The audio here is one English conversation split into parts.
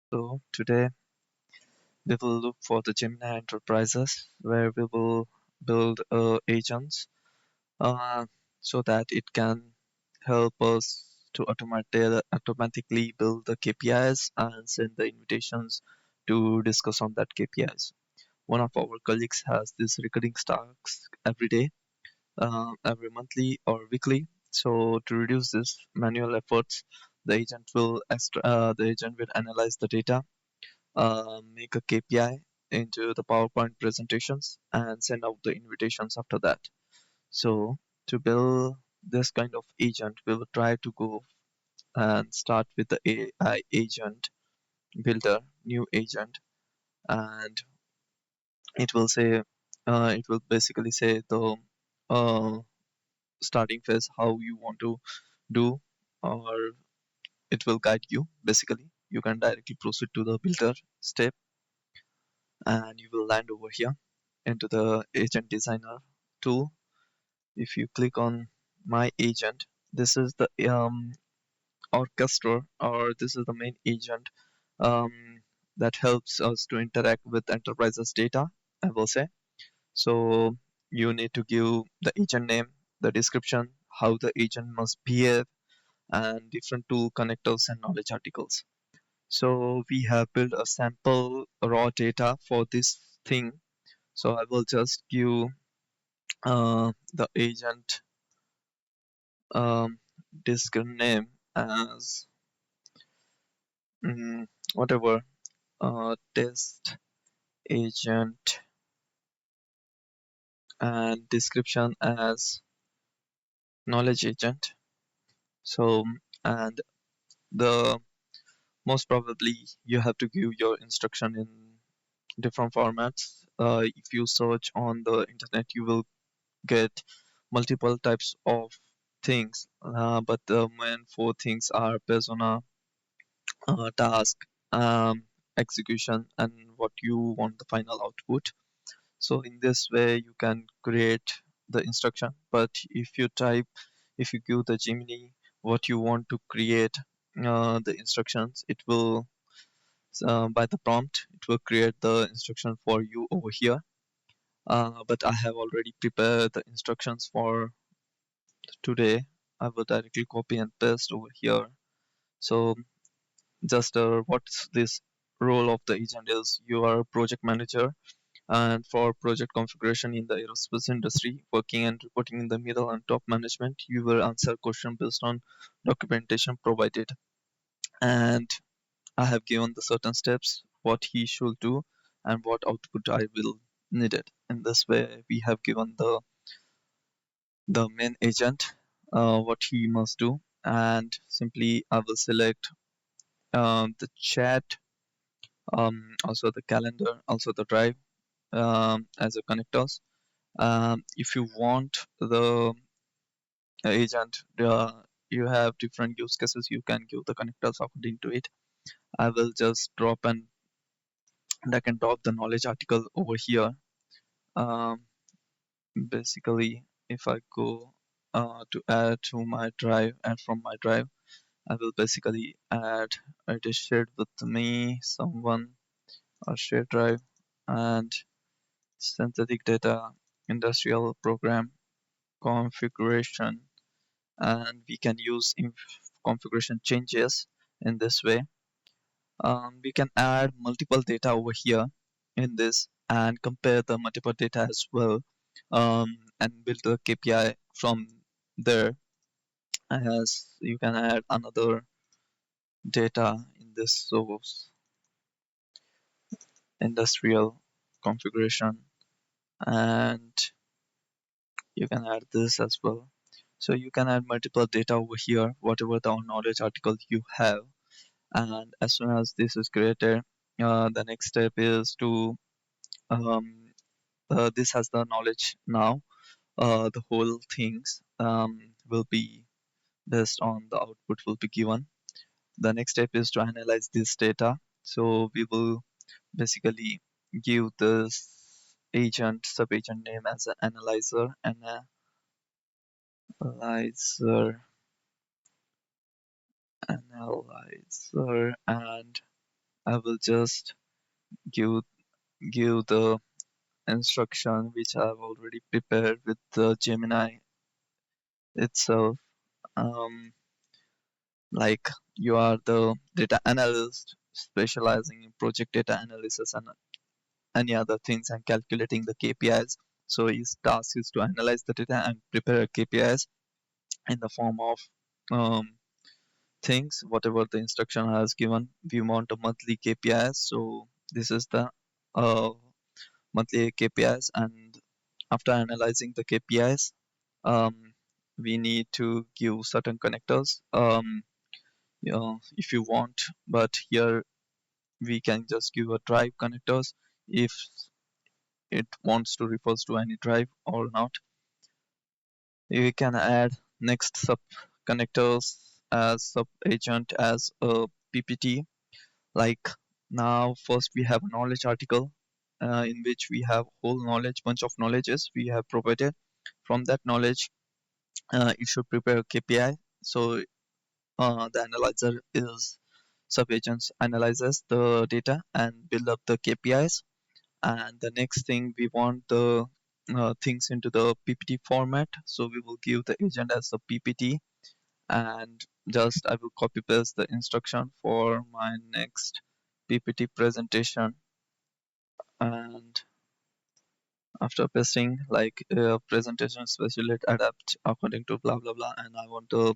So today we will look for the Gemini Enterprises where we will build agents uh, so that it can help us to automatically build the KPIs and send the invitations to discuss on that KPIs. One of our colleagues has this recurring tasks every day, every monthly or weekly. So to reduce this manual efforts, the agent will analyze the data, make a KPI into the PowerPoint presentations and send out the invitations after that. So to build this kind of agent, we will try to go and start with the AI agent builder, new agent, and it will basically say the uh, starting phase how you want to do, or it will guide you. Basically, you can directly proceed to the builder step, and you will land over here into the agent designer tool. If you click on my agent, this is the orchestra, or this is the main agent um, that helps us to interact with enterprises data, I will say. So you need to give the agent name, the description, how the agent must behave, and different tool connectors and knowledge articles. So we have built a sample raw data for this thing. So I will just give the agent um, disk name as mm, whatever, test agent, and description as knowledge agent. So, and the most probably you have to give your instruction in different formats. If you search on the internet, you will get multiple types of things, but the main four things are persona, task, um, execution, and what you want the final output. So in this way you can create the instruction, but if you give the Gemini what you want to create, the instructions, it will by the prompt it will create the instruction for you over here. But I have already prepared the instructions for today. I will directly copy and paste over here. So just what's this role of the agent is, you are a project manager, and for project configuration in the aerospace industry, working and reporting in the middle and top management, you will answer question based on documentation provided. And I have given the certain steps what he should do and what output I will need it. In this way, we have given the main agent what he must do, and simply I will select the chat, also the calendar, also the drive as a connectors. If you want the agent, you have different use cases, you can give the connectors according to it. I will just drop and I can drop the knowledge article over here. um, Basically, if I go to add to my drive, and from my drive I will basically add, it is shared with me someone, or shared drive, and synthetic data, industrial program configuration, and we can use configuration changes in this way. We can add multiple data over here in this and compare the multiple data as well, and build the KPI from there. As you can add another data in this source, industrial configuration, and you can add this as well. So you can add multiple data over here, whatever the knowledge article you have. And as soon as this is created, the next step is to um, this has the knowledge now. The whole things will be based on the output will be given. The next step is to analyze this data. So we will basically give this agent sub agent name as an analyzer, analyzer, and I will just give the instruction which I've already prepared with the Gemini itself. Um, like you are the data analyst specializing in project data analysis and any other things and calculating the KPIs. So his task is to analyze the data and prepare KPIs in the form of um, things, whatever the instruction has given. We want a monthly KPIs. So this is the uh, monthly KPIs. And after analyzing the KPIs, um, we need to give certain connectors. If you want, but here we can just give a drive connectors if it wants to refers to any drive or not. We can add next sub connectors as sub agent as a PPT. Like now, first we have a knowledge article in which we have whole knowledge, bunch of knowledges we have provided. From that knowledge, it should prepare a KPI. So the analyzer is sub agents analyzes the data and build up the KPIs. And the next thing we want the things into the PPT format. So we will give the agent as a PPT, and just I will copy paste the instruction for my next PPT presentation. And after pasting like presentation specialist adapt according to blah blah blah, and I want the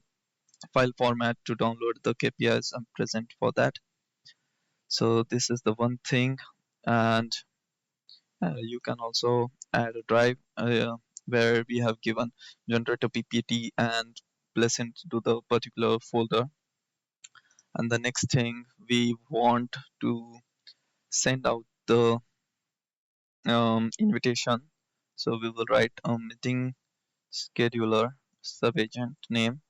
file format to download the KPIs and present for that. So this is the one thing. And you can also add a drive where we have given generate a PPT and place into the particular folder. And the next thing we want to send out the invitation. So we will write a meeting scheduler subagent name,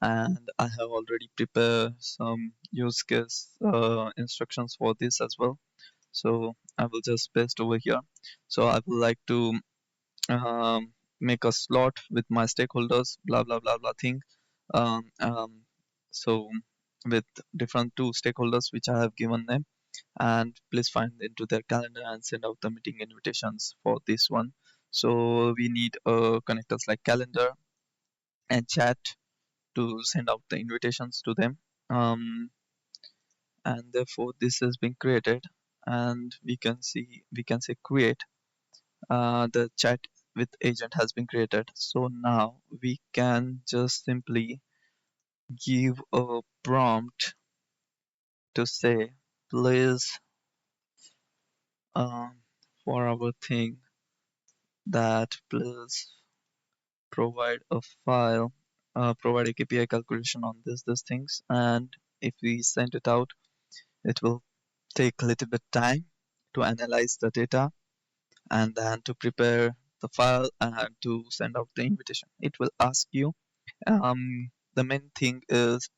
and I have already prepared some use case instructions for this as well. So I will just paste over here. So I would like to make a slot with my stakeholders, blah blah blah blah thing. Um, um, so with different two stakeholders which I have given them, and please find into their calendar and send out the meeting invitations for this one. So we need connectors like calendar and chat to send out the invitations to them. Um, and therefore this has been created, and we can say create. The chat with agent has been created. So now we can just simply give a prompt to say, please, um, for our thing, that please provide a file, provide a KPI calculation on this things. And if we send it out, it will take a little bit time to analyze the data and then to prepare the file and to send out the invitation. It will ask you. The main thing is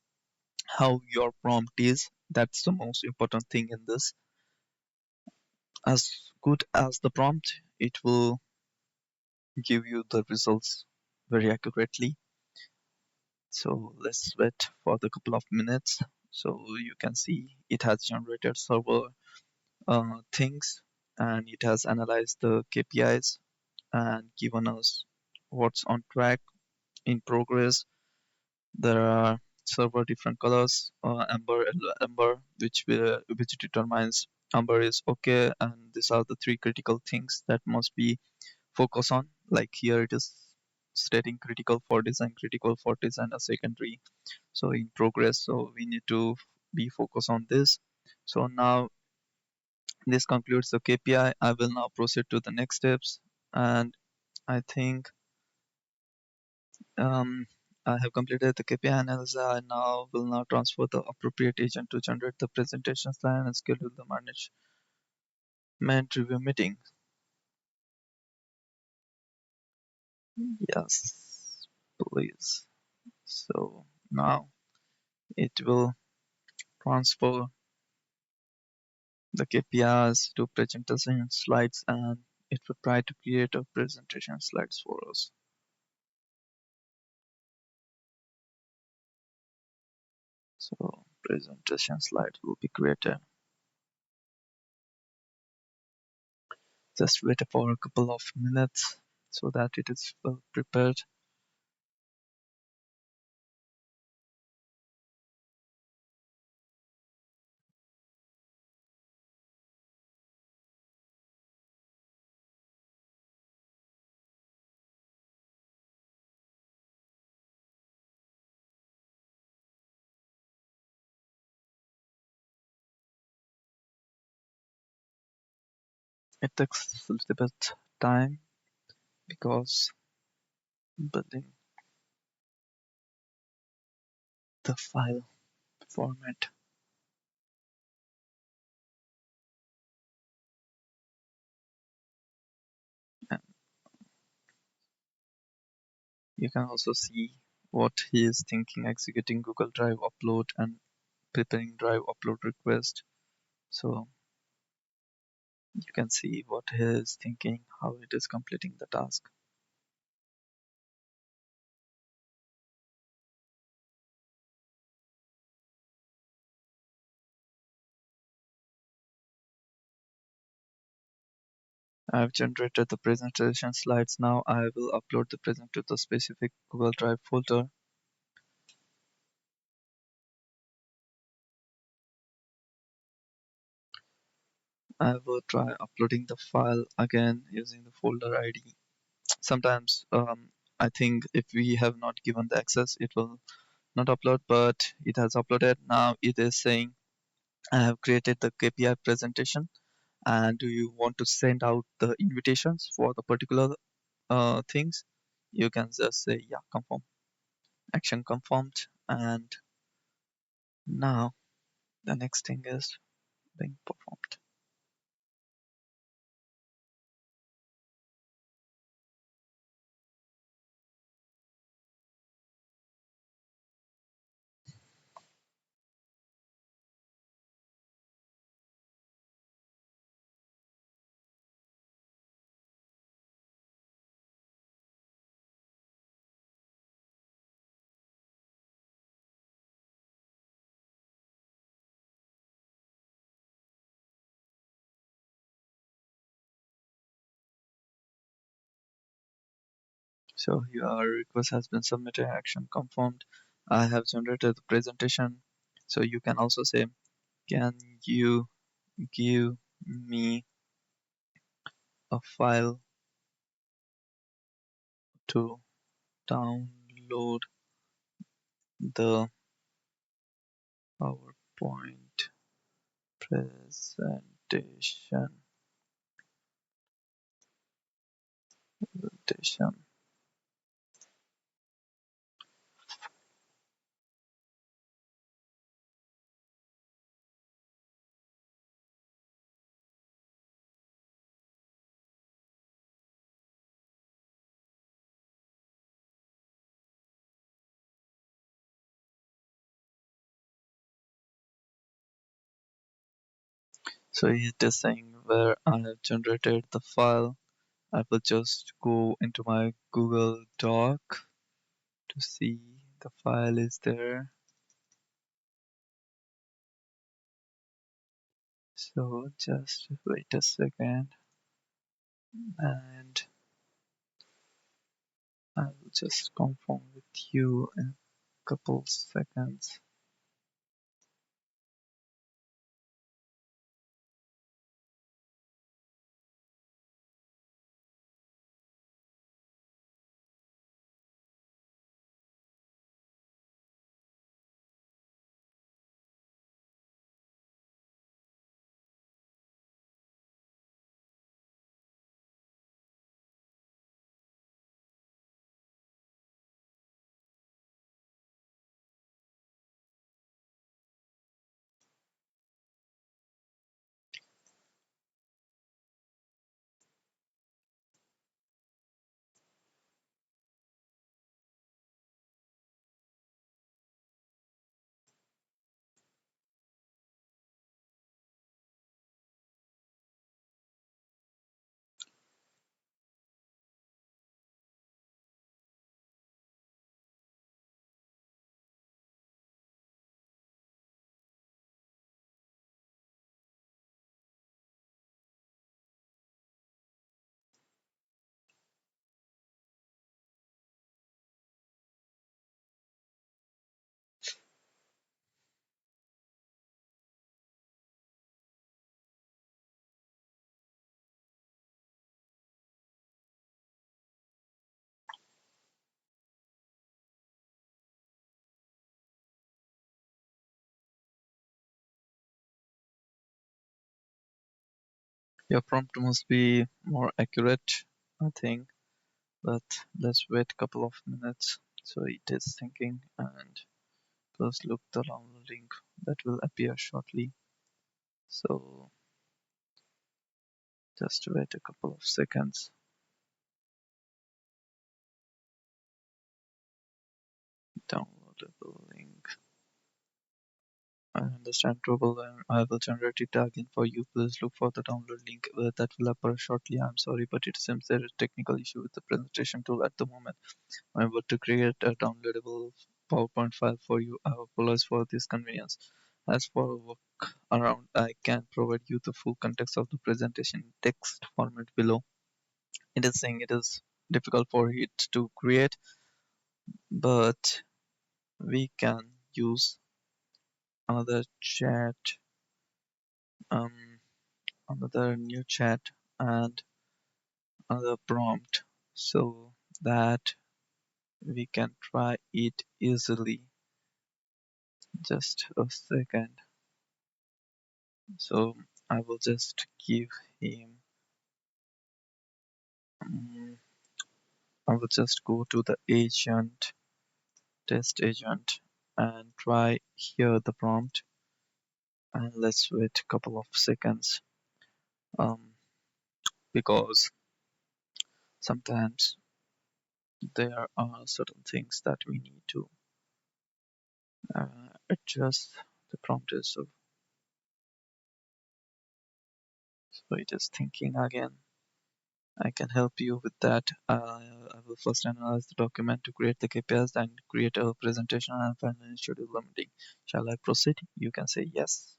how your prompt is. That's the most important thing in this. As good as the prompt, it will give you the results very accurately. So let's wait for the couple of minutes. So you can see it has generated several things, and it has analyzed the KPIs and given us what's on track, in progress. There are several different colors, amber, which determines amber is okay, and these are the three critical things that must be focused on. Like here it is stating critical for design, critical for design a secondary. So in progress, so we need to be focused on this. So now this concludes the KPI. I will now proceed to the next steps, and I think Um, I have completed the KPI analysis. I now will now transfer the appropriate agent to generate the presentation slide and schedule the management review meeting. Yes, please. So now it will transfer the KPIs to presentation slides, and it will try to create a presentation slides for us. So presentation slide will be created. Just wait for a couple of minutes so that it is well prepared. It takes a little bit time because building the file format. And you can also see what he is thinking, executing Google Drive upload and preparing Drive upload request. So you can see what he is thinking, how it is completing the task. I've generated the presentation slides. Now I will upload the present to the specific Google Drive folder. I will try uploading the file again using the folder ID. Sometimes I think if we have not given the access, it will not upload, but it has uploaded. Now it is saying I have created the KPI presentation, and do you want to send out the invitations for the particular things? You can just say yeah, confirm. Action confirmed, and now the next thing is being performed. So your request has been submitted, action confirmed. I have generated the presentation. So you can also say, can you give me a file to download the PowerPoint presentation. presentation. So it is saying where I have generated the file. I will just go into my Google Doc to see the file is there. So just wait a second and I will just confirm with you in a couple seconds. Your prompt must be more accurate, I think, but let's wait a couple of minutes. So it is thinking, and first look the download link that will appear shortly. So just wait a couple of seconds. Downloadable link. I understand trouble and I will generate it again for you. Please look for the download link that will appear shortly. I'm sorry, but it seems there is a technical issue with the presentation tool at the moment. I'm about to create a downloadable PowerPoint file for you. I apologize for this convenience. As for work around, I can provide you the full context of the presentation in text format below. It is saying it is difficult for it to create, but we can use another chat, um, another new chat, and another prompt so that we can try it easily. Just a second. So I will just give him, I will just go to the agent, test agent, and try here the prompt, and let's wait a couple of seconds, um, because sometimes there are certain things that we need to adjust. The prompt is so it is thinking again. I can help you with that. I will first analyze the document to create the KPIs, then create a presentation, and finally schedule a meeting. Shall I proceed? You can say yes.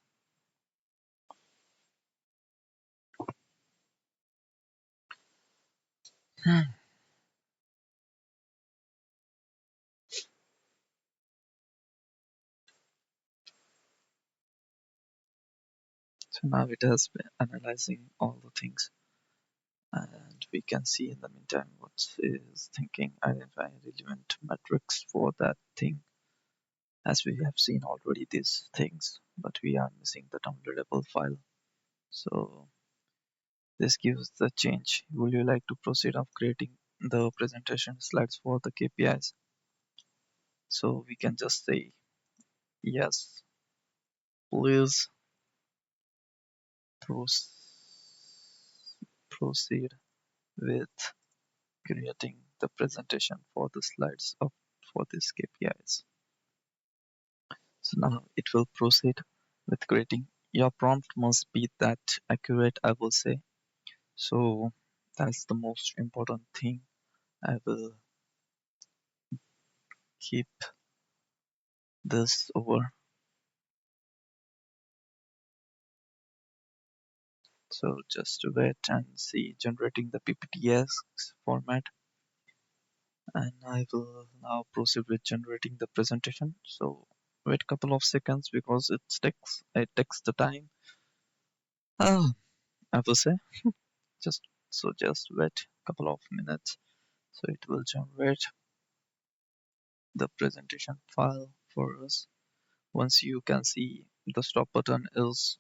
So now it has been analyzing all the things, and we can see in the meantime what is thinking, identify relevant metrics for that thing. As we have seen already these things, but we are missing the downloadable file. So this gives the change. Would you like to proceed of creating the presentation slides for the KPIs? So we can just say yes, please proceed with creating the presentation for the slides of for these KPIs. So now it will proceed with creating. Your prompt must be that accurate, I will say. So that's the most important thing. I will keep this over. So just wait and see generating the PPTX format, and I will now proceed with generating the presentation. So wait a couple of seconds because it takes the time. Ah, I will say just wait a couple of minutes. So it will generate the presentation file for us. Once you can see the stop button is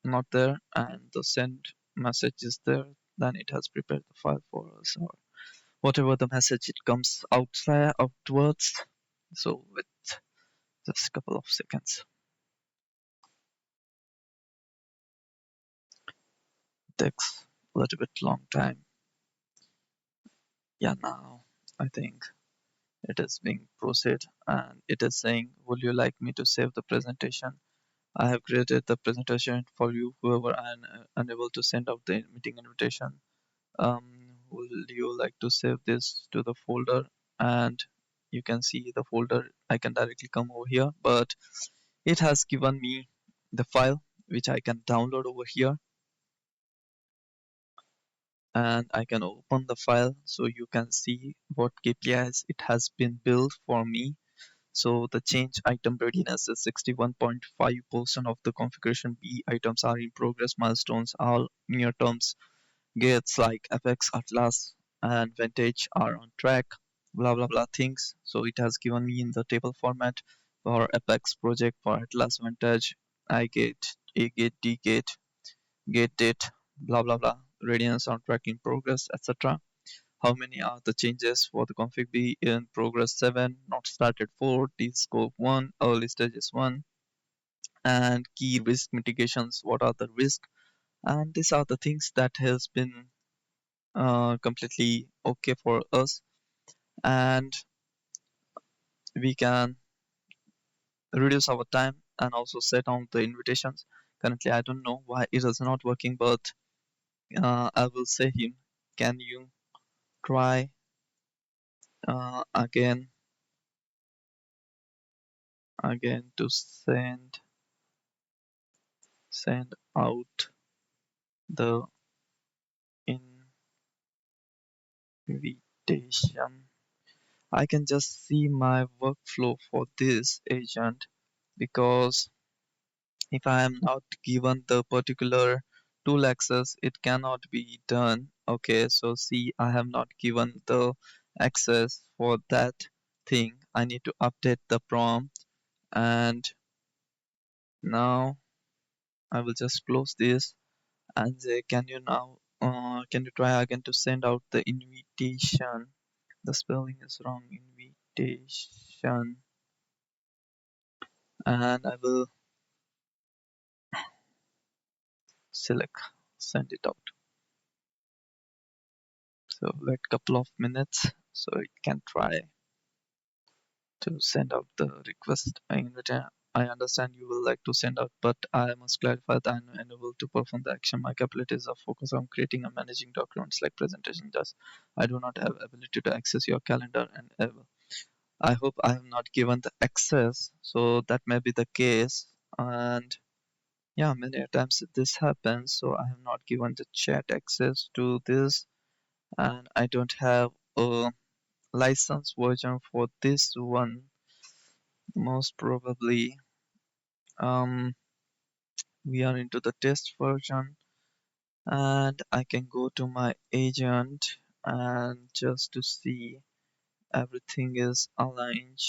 not there and the send message is there, then it has prepared the file for us, or whatever the message it comes outside outwards. So with just a couple of seconds, takes a little bit long time. Yeah, now I think it is being processed and it is saying, would you like me to save the presentation? I have created the presentation for you, whoever I am unable to send out the meeting invitation. Would you like to save this to the folder? And you can see the folder. I can directly come over here, but it has given me the file which I can download over here, and I can open the file so you can see what KPIs it has been built for me. So the change item readiness is 61.5% of the configuration B items are in progress. Milestones, all near terms gates like FX, Atlas, and Vantage are on track. Blah blah blah things. So it has given me in the table format for Apex project, for Atlas, Vantage, I gate, A gate, D gate, gate date, blah blah blah. radians on tracking progress, etc. How many are the changes for the config B in progress 7, not started 4, T scope 1, early stages 1, and key risk mitigations, what are the risks. And these are the things that has been completely okay for us, and we can reduce our time and also set on the invitations. Currently I don't know why it is not working, but I will say him, can you try again to send out the invitation. I can just see my workflow for this agent, because if I am not given the particular tool access, it cannot be done. Okay, so see, I have not given the access for that thing. I need to update the prompt, and now I will just close this and say, can you now can you try again to send out the invitation? The spelling is wrong, invitation. And I will select send it out. So wait couple of minutes so it can try to send out the request invitation. I understand you will like to send out, but I must clarify that I'm unable to perform the action. My capabilities are focused on creating and managing documents like presentation does. I do not have ability to access your calendar and ever. I hope I have not given the access, so that may be the case. And yeah, many times this happens, so I have not given the chat access to this, and I don't have a license version for this one. Most probably we are into the test version, and I can go to my agent and just to see everything is aligned.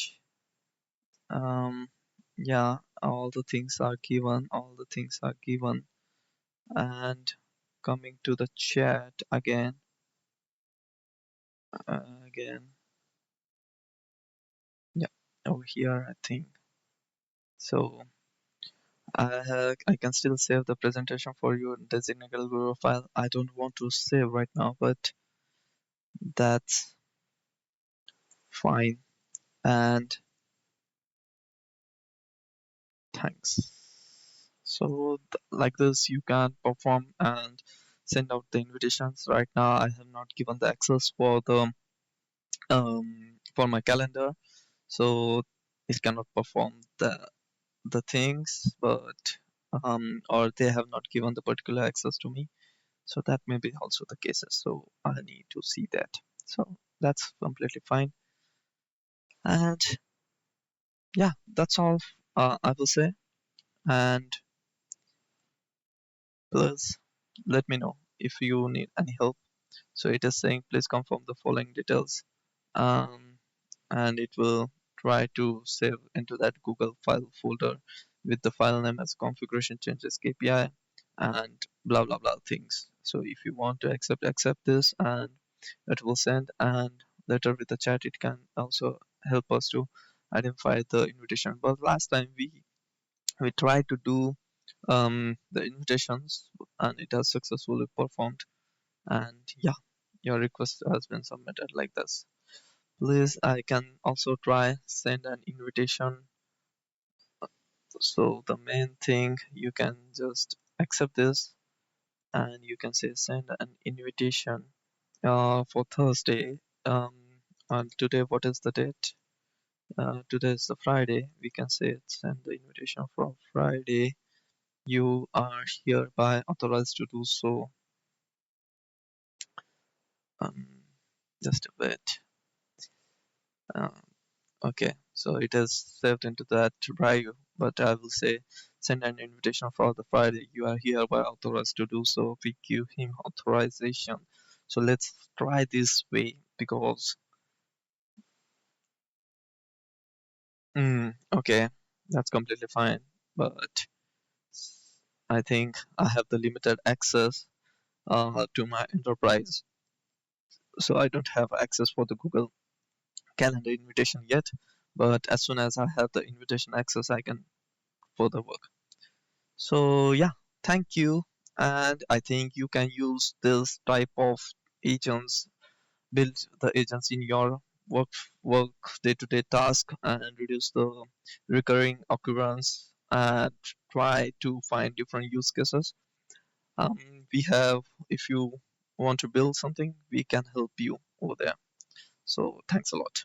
um yeah, all the things are given. And coming to the chat again, yeah, over here I think. So I can still save the presentation for your designated Google file. I don't want to save right now, but that's fine. And thanks. So like this you can perform and send out the invitations. Right now I have not given the access for my calendar, so it cannot perform the things, but or they have not given the particular access to me, so that may be also the cases, so I need to see that. So that's completely fine. And yeah, that's all I will say. And plus, let me know if you need any help. So it is saying please confirm the following details, um, and it will try to save into that Google file folder with the file name as configuration changes KPI and blah blah blah things. So if you want to accept this, and it will send, and later with the chat it can also help us to identify the invitation. But last time we tried to do the invitations, and it has successfully performed. And yeah, your request has been submitted like this. Please, I can also try send an invitation. So the main thing, you can just accept this, and you can say send an invitation for Thursday. And today, what is the date? Today is the Friday. We can say send the invitation for Friday. You are hereby authorized to do so. Um, just a bit. Um, okay, so it is saved into that drive, but I will say send an invitation for the Friday. You are hereby authorized to do so. We give him authorization. So let's try this way, because okay, that's completely fine. But I think I have the limited access, to my enterprise. So I don't have access for the Google Calendar invitation yet, but as soon as I have the invitation access, I can further work. So yeah, thank you. And I think you can use this type of agents, build the agents in your work work day-to-day task and reduce the recurring occurrence and try to find different use cases. We have, if you want to build something, we can help you over there. So thanks a lot.